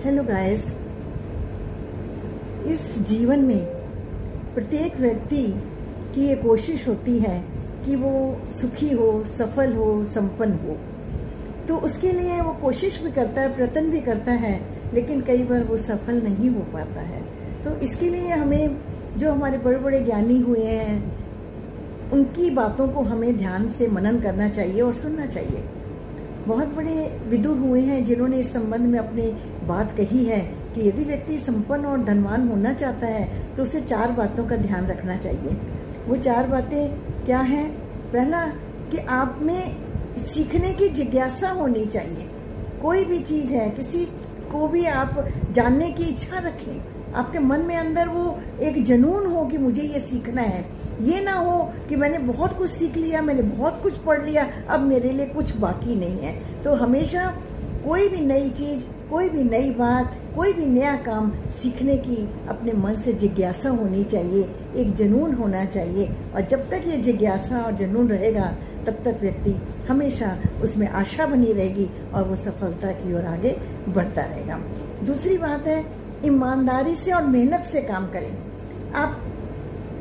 Hello guys. इस जीवन में प्रत्येक व्यक्ति की ये कोशिश होती है कि वो सुखी हो, सफल हो, संपन्न हो। तो उसके लिए वो कोशिश भी करता है, प्रयत्न भी करता है, लेकिन कई बार वो सफल नहीं हो पाता है। तो इसके लिए हमें, जो हमारे बड़े बड़े ज्ञानी हुए हैं, उनकी बातों को हमें ध्यान से मनन करना चाहिए और सुनना चाहिए। बहुत बड़े विदुर हुए हैं जिन्होंने इस संबंध में अपनी बात कही है कि यदि व्यक्ति संपन्न और धनवान होना चाहता है तो उसे 4 बातों का ध्यान रखना चाहिए। वो 4 बातें क्या हैं? पहला, कि आप में सीखने की जिज्ञासा होनी चाहिए। कोई भी चीज़ है, किसी को भी आप जानने की इच्छा रखें, आपके मन में अंदर वो एक जुनून हो कि मुझे ये सीखना है। ये ना हो कि मैंने बहुत कुछ सीख लिया, मैंने बहुत कुछ पढ़ लिया, अब मेरे लिए कुछ बाकी नहीं है। तो हमेशा कोई भी नई चीज़, कोई भी नई बात, कोई भी नया काम सीखने की अपने मन से जिज्ञासा होनी चाहिए, एक जुनून होना चाहिए। और जब तक ये जिज्ञासा और जुनून रहेगा तब तक व्यक्ति हमेशा उसमें आशा बनी रहेगी और वो सफलता की ओर आगे बढ़ता रहेगा। दूसरी बात है, ईमानदारी से और मेहनत से काम करें। आप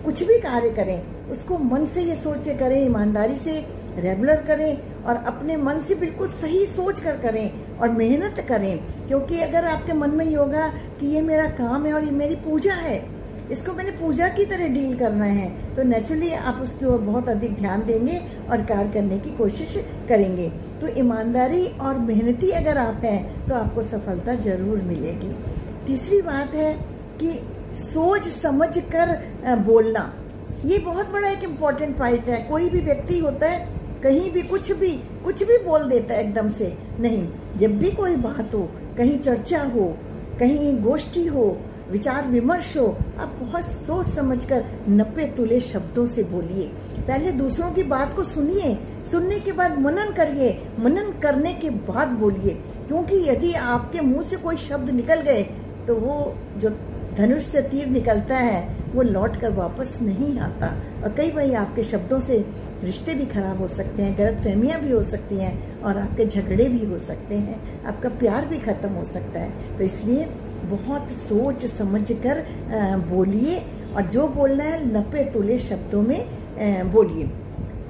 कुछ भी कार्य करें उसको मन से ये सोच के करें, ईमानदारी से रेगुलर करें और अपने मन से बिल्कुल सही सोच कर करें और मेहनत करें। क्योंकि अगर आपके मन में ये होगा कि ये मेरा काम है और ये मेरी पूजा है, इसको मैंने पूजा की तरह डील करना है, तो नेचुरली आप उसकी ओर बहुत अधिक ध्यान देंगे और कार्य करने की कोशिश करेंगे। तो ईमानदारी और मेहनती अगर आप हैं तो आपको सफलता जरूर मिलेगी। तीसरी बात है कि सोच समझ कर बोलना। ये बहुत बड़ा एक इम्पॉर्टेंट पॉइंट है। कोई भी व्यक्ति होता है, कहीं भी कुछ भी बोल देता है एकदम से। नहीं, जब भी कोई बात हो, कहीं चर्चा हो, कहीं गोष्ठी हो, विचार विमर्श हो, आप बहुत सोच समझकर 90 तुले शब्दों से बोलिए। पहले दूसरों की बात को सुनिए, सुनने के बाद मनन करिए, मनन करने के बाद बोलिए। क्योंकि यदि आपके मुंह से कोई शब्द निकल गए तो वो जो धनुष से तीर निकलता है वो लौट कर वापस नहीं आता। और कई बार आपके शब्दों से रिश्ते भी खराब हो सकते हैं, गलतफहमियां भी हो सकती हैं और आपके झगड़े भी हो सकते हैं, आपका प्यार भी खत्म हो सकता है। तो इसलिए बहुत सोच समझ कर बोलिए और जो बोलना है 90 तुले शब्दों में बोलिए।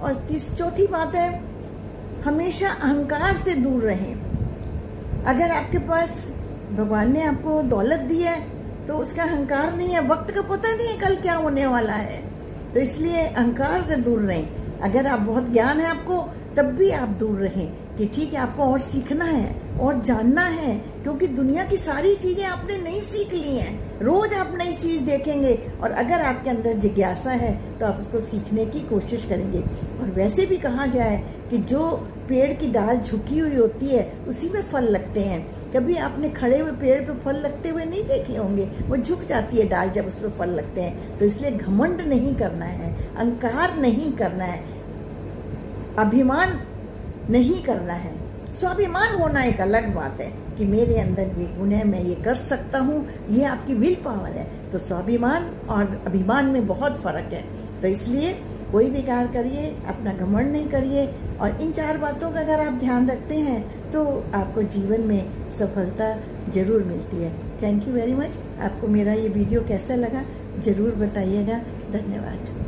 और चौथी बात है, हमेशा अहंकार से दूर रहें। अगर आपके पास भगवान ने आपको दौलत दी है तो उसका अहंकार नहीं है। वक्त का पता नहीं है कल क्या होने वाला है, तो इसलिए अहंकार से दूर रहें। अगर आप बहुत ज्ञान है आपको, तब भी आप दूर रहें कि ठीक है, आपको और सीखना है और जानना है। क्योंकि दुनिया की सारी चीजें आपने नहीं सीख ली हैं। रोज आप नई चीज देखेंगे और अगर आपके अंदर जिज्ञासा है तो आप उसको सीखने की कोशिश करेंगे। और वैसे भी कहा गया है कि जो पेड़ की डाल झुकी हुई होती है उसी में फल लगते हैं। कभी आपने खड़े हुए पेड़ पे फल लगते हुए नहीं देखे होंगे, वो झुक जाती है डाल जब उसमें फल लगते हैं। तो इसलिए घमंड नहीं करना है, अहंकार नहीं करना है, अभिमान नहीं करना है। स्वाभिमान होना एक अलग बात है कि मेरे अंदर ये गुण है, मैं ये कर सकता हूँ, ये आपकी विल पावर है। तो स्वाभिमान और अभिमान में बहुत फर्क है। तो इसलिए कोई भी कार्य करिए, अपना घमंड नहीं करिए। और इन 4 बातों का अगर आप ध्यान रखते हैं तो आपको जीवन में सफलता जरूर मिलती है। Thank you very much. आपको मेरा ये वीडियो कैसा लगा जरूर बताइएगा। धन्यवाद।